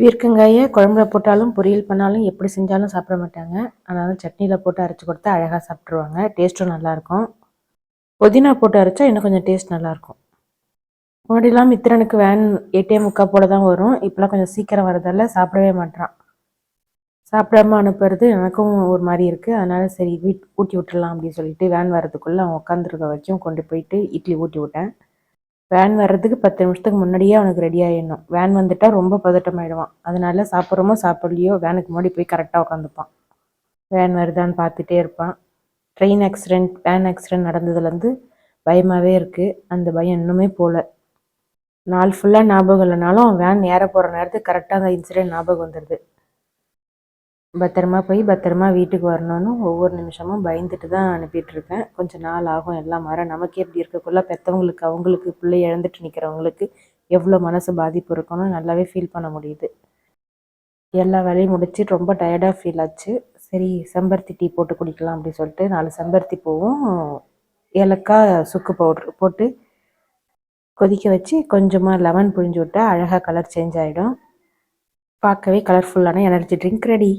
பீர்க்கங்காயை குழம்புல போட்டாலும் பொரியல் பண்ணாலும் எப்படி செஞ்சாலும் சாப்பிட மாட்டாங்க. அதனால் சட்னியில் போட்டு அரைச்சி கொடுத்தா அழகாக சாப்பிட்ருவாங்க. டேஸ்ட்டும் நல்லாயிருக்கும். புதினா போட்டு அரைச்சா இன்னும் கொஞ்சம் டேஸ்ட் நல்லாயிருக்கும். முன்னாடிலாம் மித்திரனுக்கு வேன் 8:45 போல தான் வரும். இப்போலாம் கொஞ்சம் சீக்கிரம் வரதால சாப்பிடவே மாட்டான். சாப்பிடாம அனுப்புறது எனக்கும் ஒரு மாதிரி இருக்குது. அதனால் சரி ஊட்டி விட்டுடலாம் அப்படின்னு சொல்லிட்டு வேன் வர்றதுக்குள்ளே அவன் உட்காந்துருக்க வரைக்கும் கொண்டு போயிட்டு இட்லி ஊட்டி விட்டேன். வேன் வர்றதுக்கு 10 நிமிஷத்துக்கு முன்னாடியே அவனுக்கு ரெடி ஆகிடணும். வேன் வந்துட்டால் ரொம்ப பதட்டமாயிடுவான். அதனால சாப்பிட்றோமோ சாப்பிட்லையோ வேனுக்கு முன்னாடி போய் கரெக்டாக உட்காந்துப்பான். வேன் வருதான்னு பார்த்துட்டே இருப்பான். ட்ரெயின் ஆக்சிடெண்ட் வேன் ஆக்சிடெண்ட் நடந்ததுலேருந்து பயமாகவே இருக்குது. அந்த பயம் இன்னுமே போகல. நாள் ஃபுல்லாக ஞாபகம் இல்லைனாலும் வேன் ஏற போகிற நேரத்துக்கு கரெக்டாக அந்த இன்சிடெண்ட் ஞாபகம் வந்துடுது. பத்திரமா போய் பத்திரமா வீட்டுக்கு வரணும்னு ஒவ்வொரு நிமிஷமும் பயந்துட்டு தான் அனுப்பிட்டுருக்கேன். கொஞ்சம் நாள் ஆகும் எல்லாம் மாற. நமக்கே இப்படி இருக்கக்குள்ள பெற்றவங்களுக்கு அவங்களுக்கு பிள்ளை இழந்துட்டு நிற்கிறவங்களுக்கு எவ்வளோ மனசு பாதிப்பு இருக்கணும்னு நல்லாவே ஃபீல் பண்ண முடியுது. எல்லா வேலையும் முடிச்சு ரொம்ப டயர்டாக ஃபீல் ஆச்சு. சரி செம்பருத்தி டீ போட்டு குடிக்கலாம் அப்படின்னு சொல்லிட்டு 4 செம்பருத்தி பூவும் ஏலக்காய் சுக்கு பவுட்ரு போட்டு கொதிக்க வச்சு கொஞ்சமாக லெமன் புழிஞ்சு விட்டா அழகாக கலர் சேஞ்ச் ஆகிடும். பார்க்கவே கலர்ஃபுல்லான எனர்ஜி ட்ரிங்க் ரெடி.